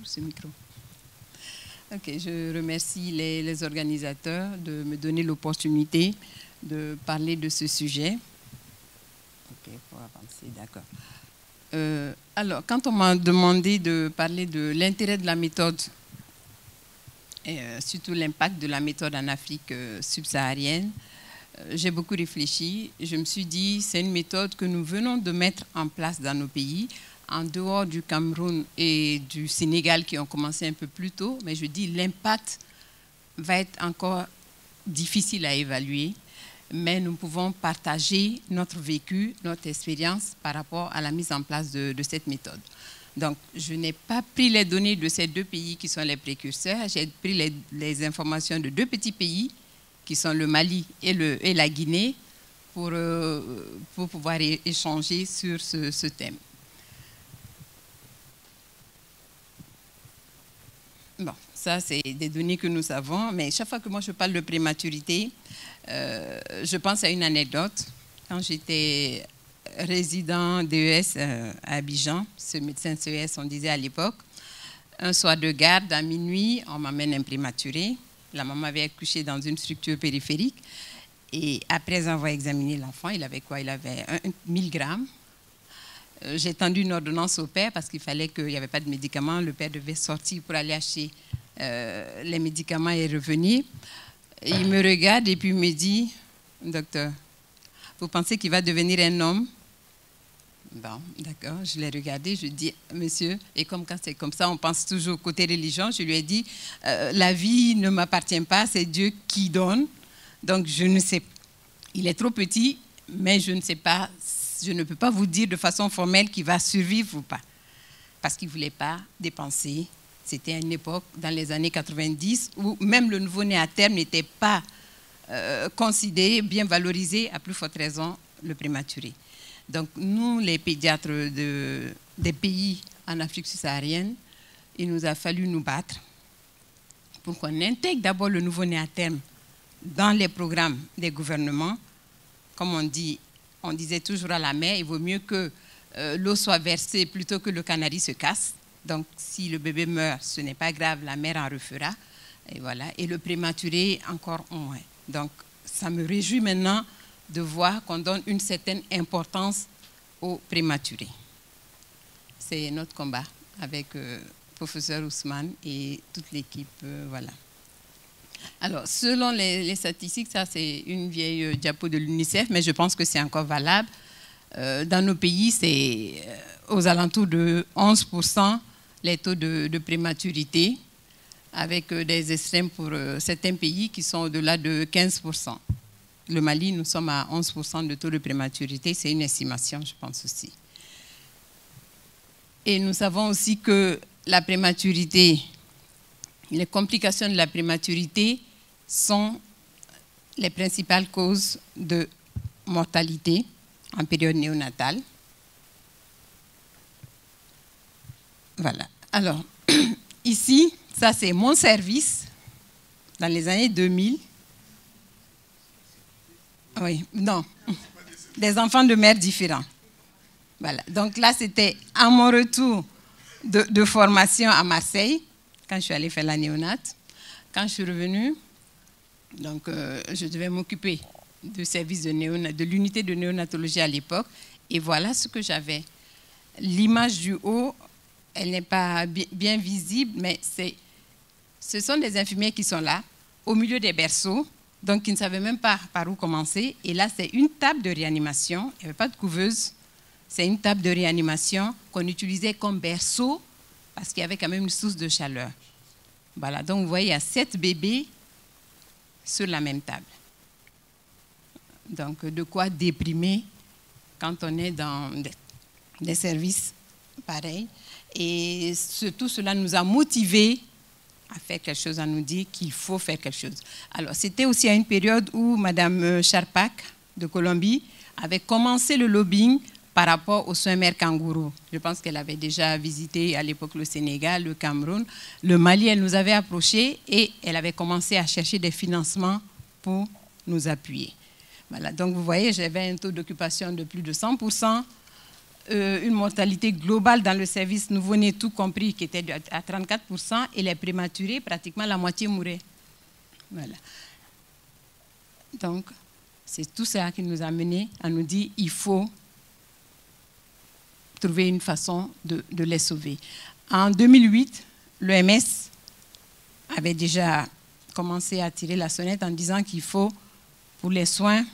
pour ce micro. Ok, je remercie les organisateurs de me donner l'opportunité de parler de ce sujet. Ok, pour avancer, d'accord. Alors, quand on m'a demandé de parler de l'intérêt de la méthode, et surtout l'impact de la méthode en Afrique subsaharienne, j'ai beaucoup réfléchi. Je me suis dit, c'est une méthode que nous venons de mettre en place dans nos pays, en dehors du Cameroun et du Sénégal qui ont commencé un peu plus tôt. Mais je dis, l'impact va être encore difficile à évaluer. Mais nous pouvons partager notre vécu, notre expérience par rapport à la mise en place de cette méthode. Donc, je n'ai pas pris les données de ces deux pays qui sont les précurseurs. J'ai pris les informations de deux petits pays qui sont le Mali et la Guinée pour pouvoir échanger sur ce thème. Bon, ça, c'est des données que nous avons, mais chaque fois que moi je parle de prématurité, je pense à une anecdote. Quand j'étais résident d'ES à Abidjan, ce médecin CES, on disait à l'époque, un soir de garde à minuit, on m'amène un prématuré. La maman avait accouché dans une structure périphérique. Et après avoir examiné l'enfant, il avait quoi? Il avait 1000 grammes. J'ai tendu une ordonnance au père parce qu'il fallait qu'il n'y avait pas de médicaments. Le père devait sortir pour aller acheter les médicaments et revenir. Et il me regarde et puis me dit, docteur, vous pensez qu'il va devenir un homme? Bon, d'accord, je l'ai regardé, je dis, monsieur, et comme quand c'est comme ça, on pense toujours côté religion, je lui ai dit, la vie ne m'appartient pas, c'est Dieu qui donne. Donc, je ne sais pas. Il est trop petit, mais je ne sais pas, je ne peux pas vous dire de façon formelle qu'il va survivre ou pas. Parce qu'il ne voulait pas dépenser. C'était une époque, dans les années 90, où même le nouveau-né à terme n'était pas considéré, bien valorisé, à plus forte raison, le prématuré. Donc, nous, les pédiatres des pays en Afrique subsaharienne, il nous a fallu nous battre pour qu'on intègre d'abord le nouveau-né à terme dans les programmes des gouvernements. Comme on disait toujours à la mère, il vaut mieux que l'eau soit versée plutôt que le canari se casse. Donc, si le bébé meurt, ce n'est pas grave, la mère en refera. Et voilà. Et le prématuré, encore moins. Donc, ça me réjouit maintenant de voir qu'on donne une certaine importance aux prématurés. C'est notre combat avec le professeur Ousmane et toute l'équipe. Voilà. Alors, selon les statistiques, ça c'est une vieille diapo de l'UNICEF, mais je pense que c'est encore valable. Dans nos pays, c'est aux alentours de 11% les taux de prématurité, avec des extrêmes pour certains pays qui sont au-delà de 15%. Le Mali, nous sommes à 11% de taux de prématurité, c'est une estimation, je pense aussi. Et nous savons aussi que la prématurité, les complications de la prématurité sont les principales causes de mortalité en période néonatale. Voilà. Alors, ici, ça c'est mon service dans les années 2000. Oui, non, des enfants de mères différents. Voilà. Donc là, c'était à mon retour de formation à Marseille, quand je suis allée faire la néonate. Quand je suis revenue, donc, je devais m'occuper du service de l'unité de néonatologie à l'époque. Et voilà ce que j'avais. L'image du haut, elle n'est pas bien visible, mais ce sont des infirmiers qui sont là, au milieu des berceaux, donc qui ne savaient même pas par où commencer. Et là, c'est une table de réanimation. Il n'y avait pas de couveuse. C'est une table de réanimation qu'on utilisait comme berceau parce qu'il y avait quand même une source de chaleur. Voilà, donc vous voyez, il y a 7 bébés sur la même table. Donc, de quoi déprimer quand on est dans des services pareils. Et tout cela nous a motivés à faire quelque chose, à nous dire qu'il faut faire quelque chose. Alors, c'était aussi à une période où Mme Charpak de Colombie avait commencé le lobbying par rapport aux soins mères kangourous. Je pense qu'elle avait déjà visité à l'époque le Sénégal, le Cameroun, le Mali. Elle nous avait approchés et elle avait commencé à chercher des financements pour nous appuyer. Voilà, donc vous voyez, j'avais un taux d'occupation de plus de 100%. une mortalité globale dans le service nouveau-né tout compris qui était à 34% et les prématurés, pratiquement la moitié mouraient. Voilà. Donc, c'est tout ça qui nous a menés à nous dire qu'il faut trouver une façon de les sauver. En 2008, l'OMS avait déjà commencé à tirer la sonnette en disant qu'il faut, pour les soins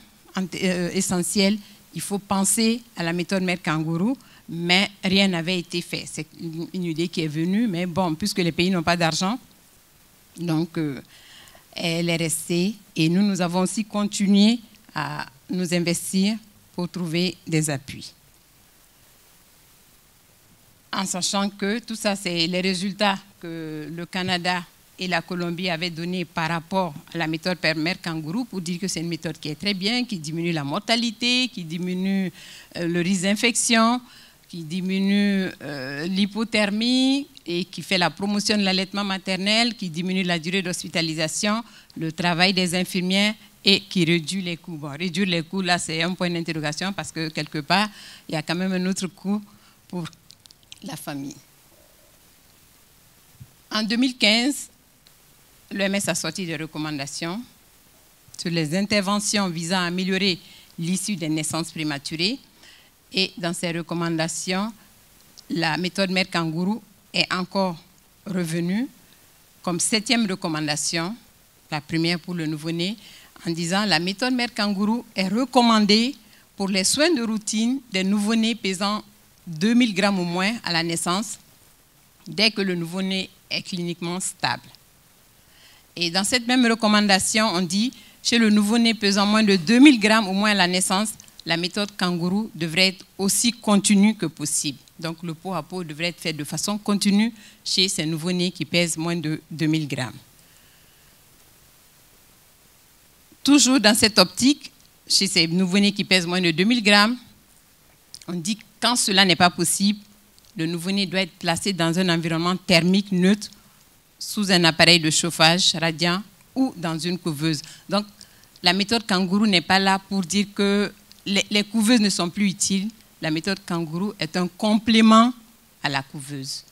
essentiels, il faut penser à la méthode mère kangourou, mais rien n'avait été fait. C'est une idée qui est venue, mais bon, puisque les pays n'ont pas d'argent, donc elle est restée. Et nous avons aussi continué à nous investir pour trouver des appuis. En sachant que tout ça, c'est les résultats que le Canada et la Colombie avaient donnés par rapport à la méthode mère kangourou pour dire que c'est une méthode qui est très bien, qui diminue la mortalité, qui diminue le risque d'infection, qui diminue l'hypothermie et qui fait la promotion de l'allaitement maternel, qui diminue la durée d'hospitalisation, le travail des infirmières et qui réduit les coûts. Bon, réduire les coûts, là, c'est un point d'interrogation parce que quelque part, il y a quand même un autre coût pour la famille. En 2015, l'OMS a sorti des recommandations sur les interventions visant à améliorer l'issue des naissances prématurées. Et dans ces recommandations, la méthode mère kangourou est encore revenue comme 7e recommandation, la première pour le nouveau-né, en disant la méthode mère kangourou est recommandée pour les soins de routine des nouveau-nés pesant 2000 grammes ou moins à la naissance, dès que le nouveau-né est cliniquement stable. Et dans cette même recommandation, on dit, chez le nouveau-né pesant moins de 2000 grammes ou moins à la naissance, la méthode kangourou devrait être aussi continue que possible. Donc le pot à pot devrait être fait de façon continue chez ces nouveau-nés qui pèsent moins de 2000 grammes. Toujours dans cette optique, chez ces nouveau-nés qui pèsent moins de 2000 grammes, on dit que quand cela n'est pas possible, le nouveau-né doit être placé dans un environnement thermique neutre, sous un appareil de chauffage radiant ou dans une couveuse. Donc, la méthode kangourou n'est pas là pour dire que les couveuses ne sont plus utiles. La méthode kangourou est un complément à la couveuse.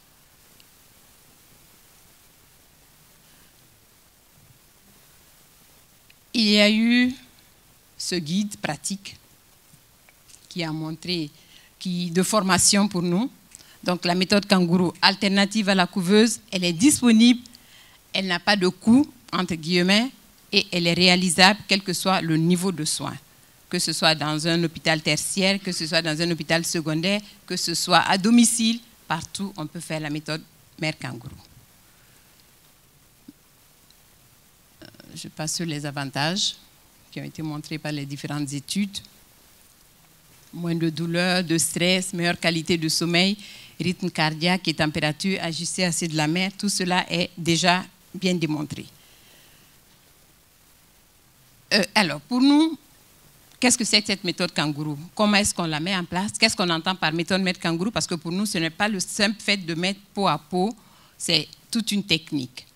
Il y a eu ce guide pratique qui a montré, de formation pour nous. Donc la méthode kangourou alternative à la couveuse, elle est disponible, elle n'a pas de coût, entre guillemets, et elle est réalisable quel que soit le niveau de soins. Que ce soit dans un hôpital tertiaire, que ce soit dans un hôpital secondaire, que ce soit à domicile, partout on peut faire la méthode mère kangourou. Je passe sur les avantages qui ont été montrés par les différentes études. Moins de douleur, de stress, meilleure qualité de sommeil, rythme cardiaque et température ajustée à celle de la mère, tout cela est déjà bien démontré. Alors, pour nous, qu'est-ce que c'est que cette méthode kangourou? Comment est-ce qu'on la met en place? Qu'est-ce qu'on entend par méthode mère kangourou? Parce que pour nous, ce n'est pas le simple fait de mettre pot à pot, c'est toute une technique.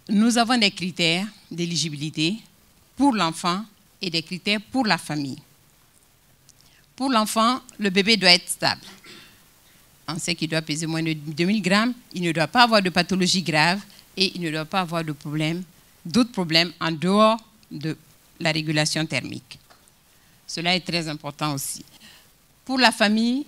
Nous avons des critères d'éligibilité pour l'enfant et des critères pour la famille. Pour l'enfant, le bébé doit être stable. On sait qu'il doit peser moins de 2000 grammes, il ne doit pas avoir de pathologie grave et il ne doit pas avoir de problème, d'autres problèmes en dehors de la régulation thermique. Cela est très important aussi. Pour la famille,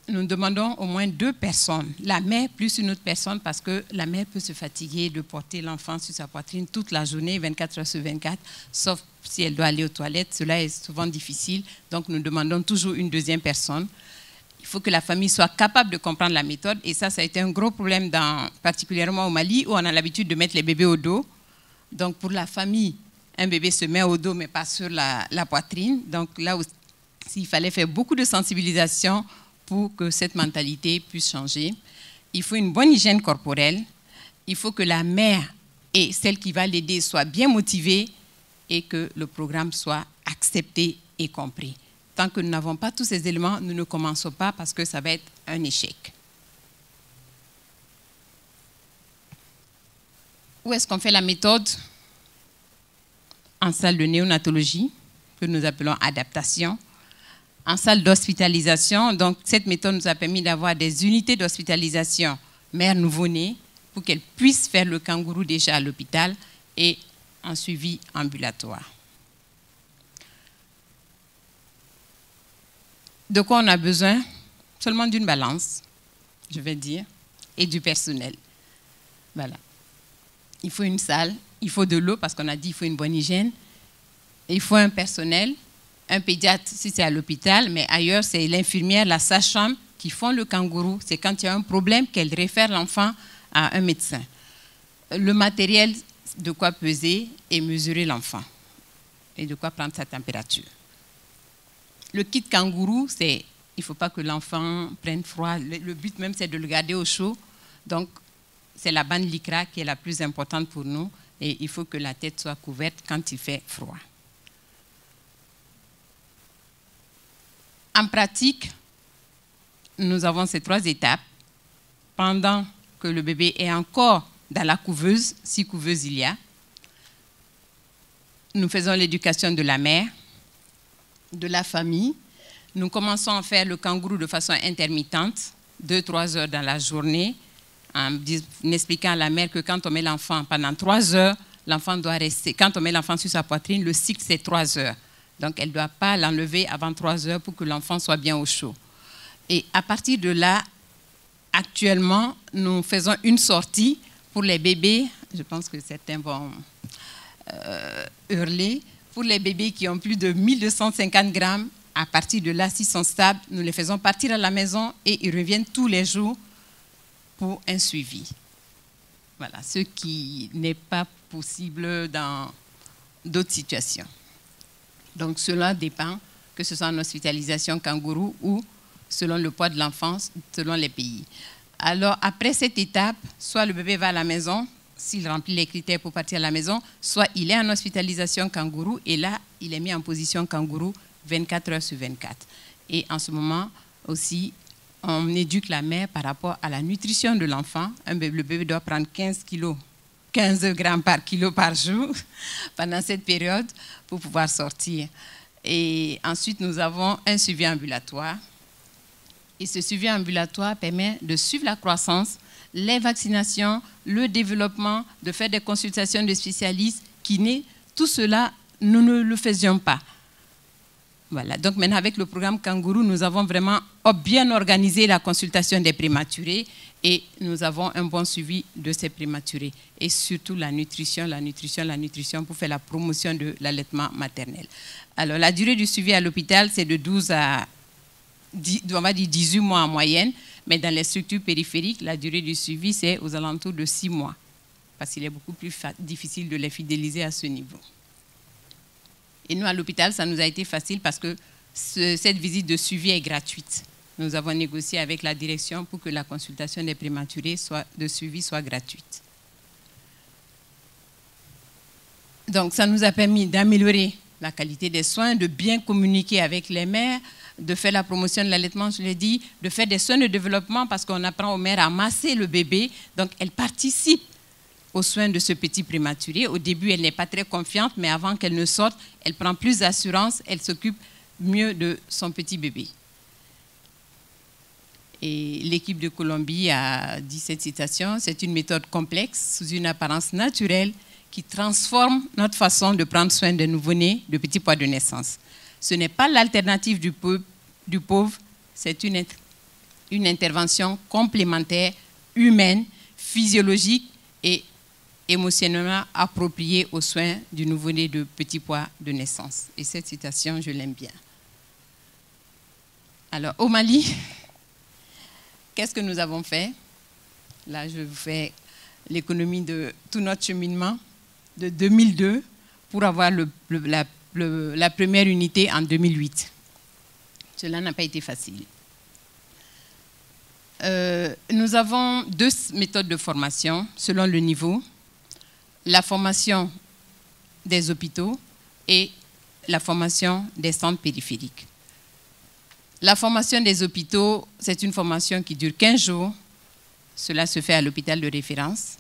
nous demandons au moins 2 personnes, la mère plus une autre personne, parce que la mère peut se fatiguer de porter l'enfant sur sa poitrine toute la journée, 24 heures sur 24, sauf si elle doit aller aux toilettes. Cela est souvent difficile, donc nous demandons toujours une 2e personne. Il faut que la famille soit capable de comprendre la méthode, et ça a été un gros problème, particulièrement au Mali, où on a l'habitude de mettre les bébés au dos. Donc pour la famille, un bébé se met au dos, mais pas sur la poitrine. Donc là aussi, il fallait faire beaucoup de sensibilisation pour que cette mentalité puisse changer. Il faut une bonne hygiène corporelle. Il faut que la mère et celle qui va l'aider soient bien motivées et que le programme soit accepté et compris. Tant que nous n'avons pas tous ces éléments, nous ne commençons pas parce que ça va être un échec. Où est-ce qu'on fait la méthode? En salle de néonatologie, que nous appelons adaptation. en salle d'hospitalisation. Donc, cette méthode nous a permis d'avoir des unités d'hospitalisation mère nouveau-né pour qu'elle puisse faire le kangourou déjà à l'hôpital et en suivi ambulatoire. De quoi on a besoin? Seulement d'une balance, je vais dire, et du personnel. Voilà. Il faut une salle, il faut de l'eau parce qu'on a dit qu'il faut une bonne hygiène. Il faut un personnel, un pédiatre si c'est à l'hôpital, mais ailleurs c'est l'infirmière, la sage-femme qui font le kangourou. C'est quand il y a un problème qu'elle réfère l'enfant à un médecin. Le matériel, de quoi peser et mesurer l'enfant et de quoi prendre sa température. Le kit kangourou, il ne faut pas que l'enfant prenne froid. Le but même, c'est de le garder au chaud. Donc, c'est la bande lycra qui est la plus importante pour nous et il faut que la tête soit couverte quand il fait froid. En pratique, nous avons ces 3 étapes. Pendant que le bébé est encore dans la couveuse, si couveuse il y a, nous faisons l'éducation de la mère, de la famille. Nous commençons à faire le kangourou de façon intermittente, 2-3 heures dans la journée, en expliquant à la mère que quand on met l'enfant pendant 3 heures, l'enfant doit rester. Quand on met l'enfant sur sa poitrine, le cycle c'est 3 heures. Donc elle ne doit pas l'enlever avant 3 heures pour que l'enfant soit bien au chaud. Et à partir de là, actuellement, nous faisons une sortie pour les bébés. Je pense que certains vont hurler. Pour les bébés qui ont plus de 1250 grammes, à partir de là, s'ils sont stables, nous les faisons partir à la maison et ils reviennent tous les jours pour un suivi. Voilà, ce qui n'est pas possible dans d'autres situations. Donc cela dépend, que ce soit en hospitalisation kangourou ou selon le poids de l'enfant, selon les pays. Alors après cette étape, soit le bébé va à la maison, s'il remplit les critères pour partir à la maison, soit il est en hospitalisation kangourou et là, il est mis en position kangourou 24 heures sur 24. Et en ce moment aussi, on éduque la mère par rapport à la nutrition de l'enfant. Le bébé doit prendre 15 grammes par kilo par jour pendant cette période pour pouvoir sortir. Et ensuite, nous avons un suivi ambulatoire. Et ce suivi ambulatoire permet de suivre la croissance, les vaccinations, le développement, de faire des consultations de spécialistes, kinés. Tout cela, nous ne le faisions pas. Voilà. Donc maintenant, avec le programme Kangourou, nous avons vraiment bien organisé la consultation des prématurés et nous avons un bon suivi de ces prématurés. Et surtout la nutrition pour faire la promotion de l'allaitement maternel. Alors, la durée du suivi à l'hôpital, c'est de 12 à 18 mois en moyenne, mais dans les structures périphériques, la durée du suivi, c'est aux alentours de 6 mois, parce qu'il est beaucoup plus difficile de les fidéliser à ce niveau. Et nous, à l'hôpital, ça nous a été facile parce que cette visite de suivi est gratuite. Nous avons négocié avec la direction pour que la consultation des prématurés de suivi soit gratuite. Donc, ça nous a permis d'améliorer la qualité des soins, de bien communiquer avec les mères, de faire la promotion de l'allaitement, je l'ai dit, de faire des soins de développement parce qu'on apprend aux mères à masser le bébé. Donc, elles participent aux soins de ce petit prématuré. Au début, elle n'est pas très confiante, mais avant qu'elle ne sorte, elle prend plus d'assurance, elle s'occupe mieux de son petit bébé. Et l'équipe de Colombie a dit cette citation, c'est une méthode complexe, sous une apparence naturelle, qui transforme notre façon de prendre soin des nouveau-nés de petits poids de naissance. Ce n'est pas l'alternative du pauvre, c'est une intervention complémentaire, humaine, physiologique et émotionnellement appropriée aux soins du nouveau-né de petits poids de naissance. Et cette citation, je l'aime bien. Alors, au Mali, qu'est-ce que nous avons fait? Là, je vous fais l'économie de tout notre cheminement de 2002 pour avoir la première unité en 2008. Cela n'a pas été facile. Nous avons 2 méthodes de formation selon le niveau. La formation des hôpitaux et la formation des centres périphériques. La formation des hôpitaux, c'est une formation qui dure 15 jours. Cela se fait à l'hôpital de référence.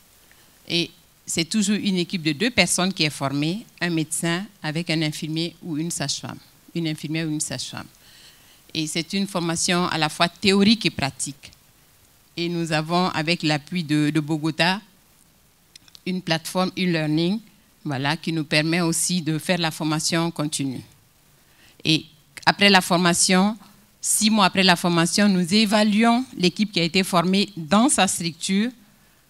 Et c'est toujours une équipe de 2 personnes qui est formée, un médecin avec un infirmier ou une sage-femme. Une infirmière ou une sage-femme. Et c'est une formation à la fois théorique et pratique. Et nous avons, avec l'appui de Bogota, une plateforme e-learning, voilà, qui nous permet aussi de faire la formation continue. Et après la formation, 6 mois après la formation, nous évaluons l'équipe qui a été formée dans sa structure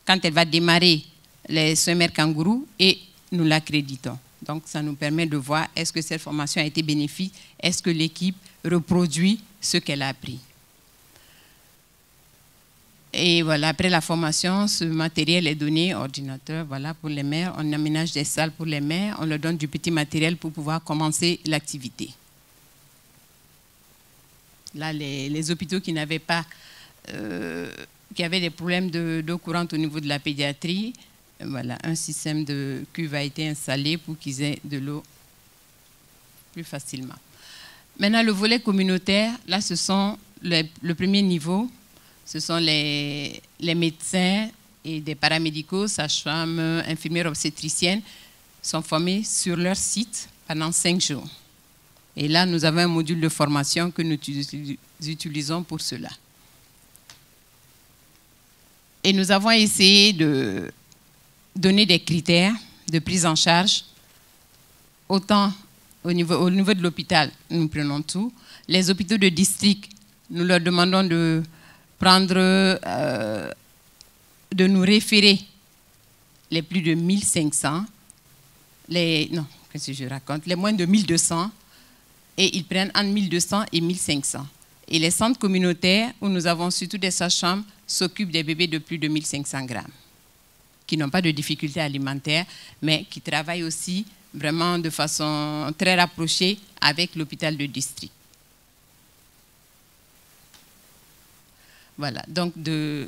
quand elle va démarrer les semelles kangourous et nous l'accréditons. Donc, ça nous permet de voir est-ce que cette formation a été bénéfique, est-ce que l'équipe reproduit ce qu'elle a appris. Et voilà, après la formation, ce matériel est donné, ordinateur, voilà, pour les mères. On aménage des salles pour les mères, on leur donne du petit matériel pour pouvoir commencer l'activité. Là, les hôpitaux qui n'avaient pas, qui avaient des problèmes d'eau courante au niveau de la pédiatrie, voilà, un système de cuve a été installé pour qu'ils aient de l'eau plus facilement. Maintenant, le volet communautaire, là, ce sont le premier niveau. Ce sont les médecins et des paramédicaux, sages-femmes, infirmières obstétriciennes, sont formés sur leur site pendant 5 jours. Et là, nous avons un module de formation que nous utilisons pour cela. Et nous avons essayé de donner des critères de prise en charge, autant au niveau de l'hôpital, nous prenons tout. Les hôpitaux de district, nous leur demandons de de nous référer les plus de 1500, les moins de 1200, et ils prennent entre 1200 et 1500. Et les centres communautaires, où nous avons surtout des sages-femmes, s'occupent des bébés de plus de 1500 grammes, qui n'ont pas de difficultés alimentaires, mais qui travaillent aussi vraiment de façon très rapprochée avec l'hôpital de district. Voilà, donc de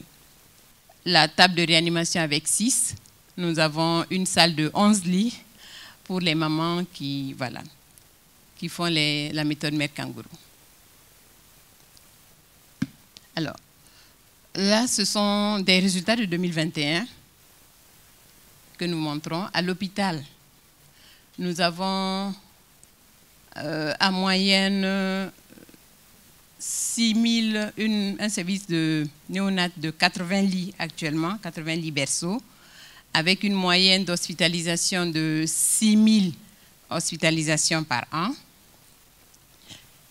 la table de réanimation avec 6, nous avons une salle de 11 lits pour les mamans qui, voilà, qui font la méthode mère kangourou. Alors, là, ce sont des résultats de 2021 que nous montrons. À l'hôpital, nous avons en moyenne un service de néonat de 80 lits actuellement, 80 lits berceaux, avec une moyenne d'hospitalisation de 6000 hospitalisations par an.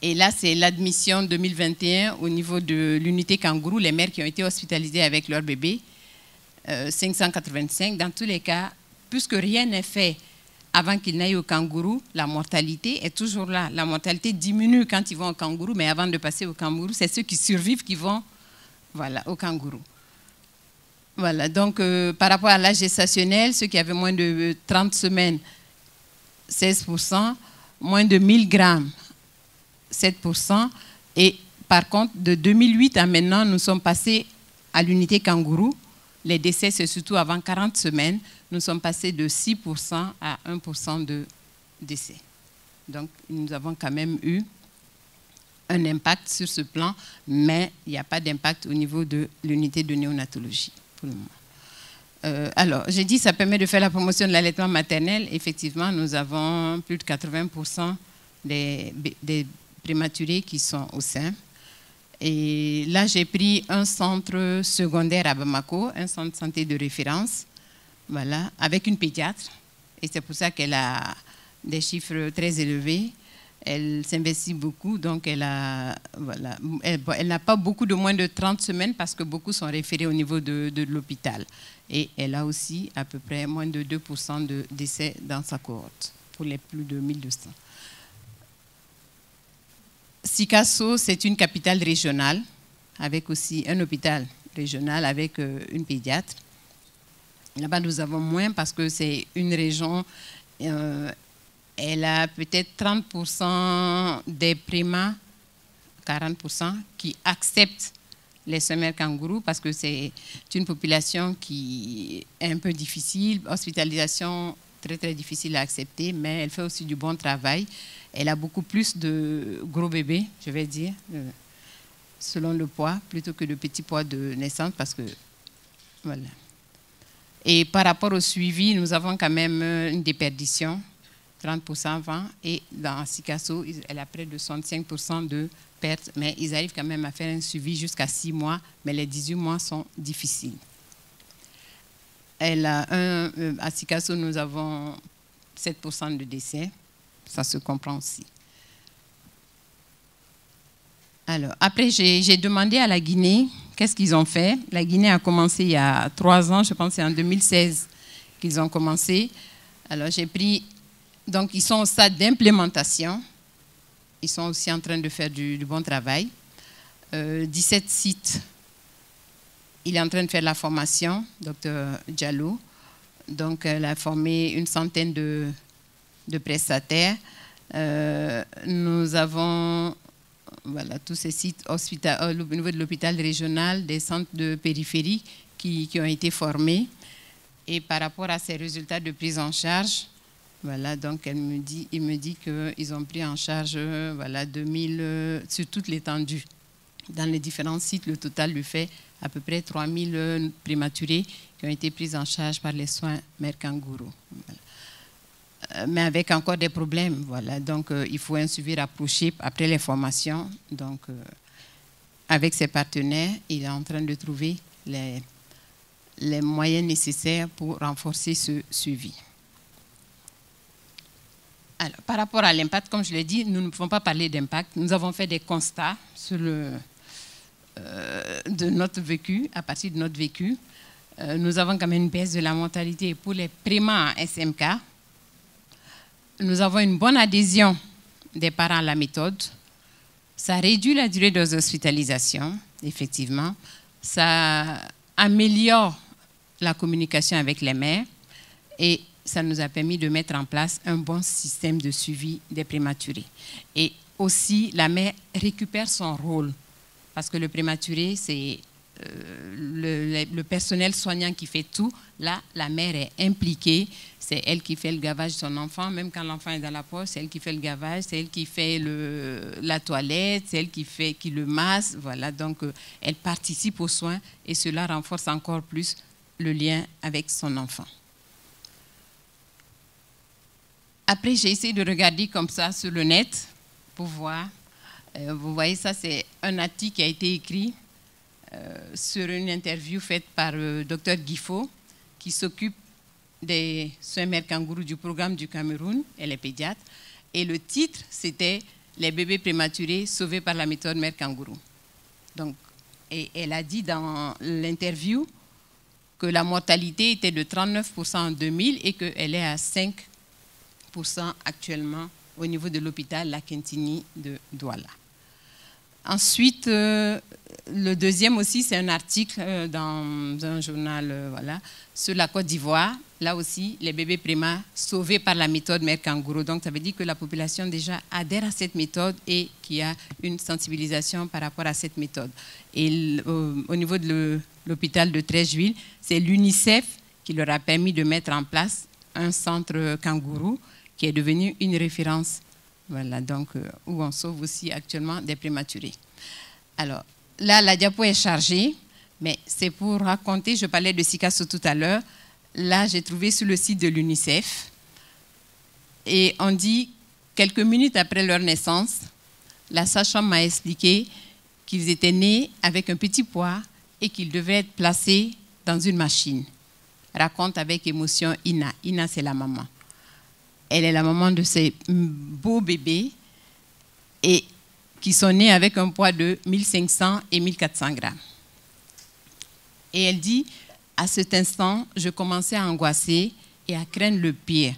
Et là, c'est l'admission 2021 au niveau de l'unité kangourou, les mères qui ont été hospitalisées avec leur bébé, 585. Dans tous les cas, puisque rien n'est fait avant qu'ils n'aillent au kangourou, la mortalité est toujours là. La mortalité diminue quand ils vont au kangourou, mais avant de passer au kangourou, c'est ceux qui survivent qui vont, voilà, au kangourou. Voilà, donc par rapport à l'âge gestationnel, ceux qui avaient moins de 30 semaines, 16%, moins de 1000 grammes, 7%, et par contre, de 2008 à maintenant, nous sommes passés à l'unité kangourou. Les décès, c'est surtout avant 40 semaines. Nous sommes passés de 6% à 1% de décès. Donc, nous avons quand même eu un impact sur ce plan, mais il n'y a pas d'impact au niveau de l'unité de néonatologie pour le moment. Alors, j'ai dit que ça permet de faire la promotion de l'allaitement maternel. Effectivement, nous avons plus de 80% des prématurés qui sont au sein. Et là, j'ai pris un centre secondaire à Bamako, un centre de santé de référence, voilà, avec une pédiatre. Et c'est pour ça qu'elle a des chiffres très élevés. Elle s'investit beaucoup, donc elle n'a pas beaucoup de moins de 30 semaines parce que beaucoup sont référés au niveau de l'hôpital. Et elle a aussi à peu près moins de 2% de décès dans sa cohorte, pour les plus de 1200. Sikasso, c'est une capitale régionale, avec aussi un hôpital régional avec une pédiatre. Là-bas, nous avons moins parce que c'est une région, elle a peut-être 30% des primas, 40% qui acceptent les semelles kangourous parce que c'est une population qui est un peu difficile, hospitalisation très très difficile à accepter, mais elle fait aussi du bon travail. Elle a beaucoup plus de gros bébés, je vais dire, selon le poids, plutôt que de petits poids de naissance, parce que, voilà. Et par rapport au suivi, nous avons quand même une déperdition 30% vent, et dans Sikasso, elle a près de 65% de pertes, mais ils arrivent quand même à faire un suivi jusqu'à 6 mois, mais les 18 mois sont difficiles. À Sikasso, nous avons 7% de décès, ça se comprend aussi. Alors, après, j'ai demandé à la Guinée qu'est-ce qu'ils ont fait. La Guinée a commencé il y a 3 ans, je pense que c'est en 2016 qu'ils ont commencé. Alors, j'ai pris... Donc, ils sont au stade d'implémentation. Ils sont aussi en train de faire du bon travail. 17 sites. Il est en train de faire la formation, Dr Diallo. Donc, elle a formé une centaine de prestataires. Nous avons... Voilà, tous ces sites au niveau de l'hôpital régional, des centres de périphérie qui ont été formés. Et par rapport à ces résultats de prise en charge, voilà, donc il me dit qu'ils ont pris en charge 2000 sur toute l'étendue. Dans les différents sites, le total lui fait à peu près 3000 prématurés qui ont été pris en charge par les soins Mère Kangourou. Voilà. Mais avec encore des problèmes. Voilà. Donc, il faut un suivi rapproché après les formations. Donc, avec ses partenaires, il est en train de trouver les moyens nécessaires pour renforcer ce suivi. Alors, par rapport à l'impact, comme je l'ai dit, nous ne pouvons pas parler d'impact. Nous avons fait des constats sur de notre vécu, à partir de notre vécu. Nous avons quand même une baisse de la mortalité pour les prémats en SMK. Nous avons une bonne adhésion des parents à la méthode. Ça réduit la durée des hospitalisations, effectivement. Ça améliore la communication avec les mères et ça nous a permis de mettre en place un bon système de suivi des prématurés. Et aussi, la mère récupère son rôle parce que le prématuré, c'est le personnel soignant qui fait tout. Là, la mère est impliquée. C'est elle qui fait le gavage de son enfant, même quand l'enfant est dans la poche, c'est elle qui fait le gavage, c'est elle qui fait la toilette, c'est elle qui le masse. Voilà, donc elle participe aux soins et cela renforce encore plus le lien avec son enfant. Après, j'ai essayé de regarder comme ça sur le net pour voir. Vous voyez, ça, c'est un article qui a été écrit sur une interview faite par le docteur Guifo, qui s'occupe des soins Mère Kangourou du programme du Cameroun, elle est pédiatre. Et le titre, c'était « Les bébés prématurés sauvés par la méthode Mère Kangourou ». Donc, et elle a dit dans l'interview que la mortalité était de 39% en 2000 et qu'elle est à 5% actuellement au niveau de l'hôpital La Kentini de Douala. Ensuite, le deuxième aussi, c'est un article dans un journal voilà, sur la Côte d'Ivoire. Là aussi, les bébés prémas sauvés par la méthode Mère Kangourou. Donc, ça veut dire que la population déjà adhère à cette méthode et qu'il y a une sensibilisation par rapport à cette méthode. Et au niveau de l'hôpital de Treichville, c'est l'UNICEF qui leur a permis de mettre en place un centre kangourou qui est devenu une référence. Voilà, donc où on sauve aussi actuellement des prématurés. Alors, là, la diapo est chargée, mais c'est pour raconter, je parlais de Sikasso tout à l'heure, là, j'ai trouvé sur le site de l'UNICEF, et on dit, quelques minutes après leur naissance, la sage-femme m'a expliqué qu'ils étaient nés avec un petit poids et qu'ils devaient être placés dans une machine. Raconte avec émotion Ina. Ina, c'est la maman. Elle est la maman de ces beaux bébés et qui sont nés avec un poids de 1500 et 1400 grammes. Et elle dit, à cet instant, je commençais à angoisser et à craindre le pire.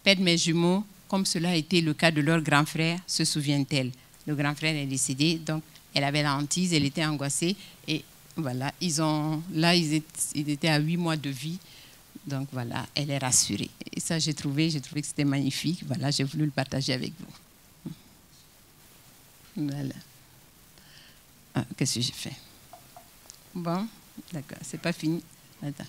Perdre mes jumeaux, comme cela a été le cas de leur grand frère, se souvient-elle. Le grand frère est décédé, donc elle avait la hantise, elle était angoissée. Et voilà, ils étaient à 8 mois de vie. Donc voilà, elle est rassurée. Et ça, j'ai trouvé que c'était magnifique. Voilà, j'ai voulu le partager avec vous. Voilà. Ah, qu'est-ce que j'ai fait? Bon, d'accord, c'est pas fini. Attends.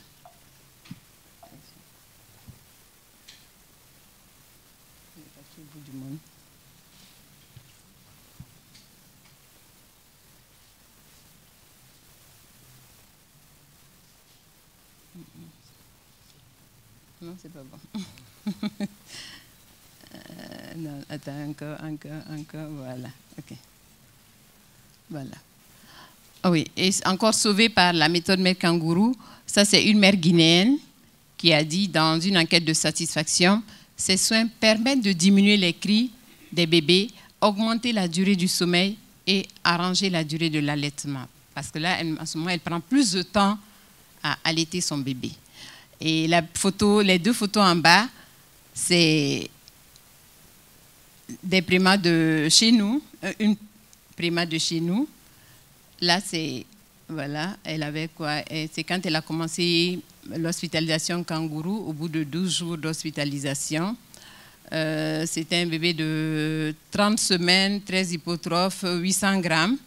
Au bout du monde. Non, c'est pas bon. Non, attends, encore, voilà. OK. Voilà. Ah oui, et encore sauvé par la méthode Mère Kangourou. Ça, c'est une mère guinéenne qui a dit dans une enquête de satisfaction, ces soins permettent de diminuer les cris des bébés, augmenter la durée du sommeil et arranger la durée de l'allaitement. Parce que là, en ce moment, elle prend plus de temps à allaiter son bébé. Et les deux photos en bas, c'est des primas de chez nous, une prima de chez nous. Là, c'est, voilà, elle avait quoi? C'est quand elle a commencé l'hospitalisation kangourou, au bout de 12 jours d'hospitalisation. C'était un bébé de 30 semaines, 13 hypotrophes, 800 grammes.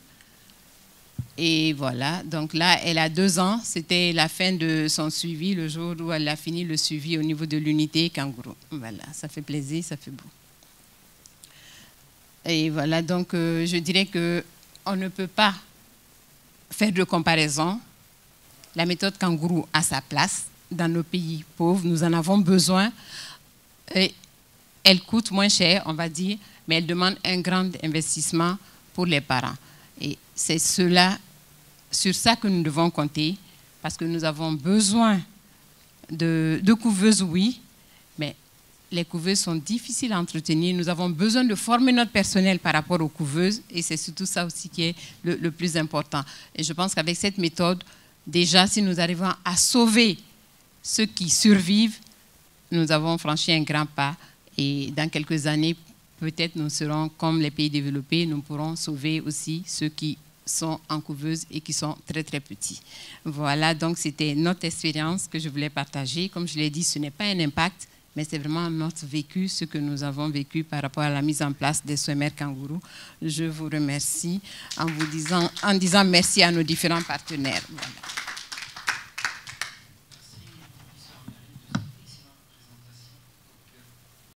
Et voilà, donc là, elle a 2 ans. C'était la fin de son suivi, le jour où elle a fini le suivi au niveau de l'unité kangourou. Voilà, ça fait plaisir, ça fait beau. Et voilà, donc je dirais qu'on ne peut pas faire de comparaison. La méthode kangourou a sa place dans nos pays pauvres. Nous en avons besoin. Et elle coûte moins cher, on va dire, mais elle demande un grand investissement pour les parents. Et c'est sur ça que nous devons compter, parce que nous avons besoin de couveuses, oui, mais les couveuses sont difficiles à entretenir. Nous avons besoin de former notre personnel par rapport aux couveuses, et c'est surtout ça aussi qui est le plus important. Et je pense qu'avec cette méthode, déjà, si nous arrivons à sauver ceux qui survivent, nous avons franchi un grand pas. Et dans quelques années, peut-être nous serons comme les pays développés, nous pourrons sauver aussi ceux qui sont en couveuse et qui sont très très petits. Voilà, donc c'était notre expérience que je voulais partager. Comme je l'ai dit, ce n'est pas un impact, mais c'est vraiment notre vécu, ce que nous avons vécu par rapport à la mise en place des soins Mère Kangourou. Je vous remercie en disant merci à nos différents partenaires. Voilà.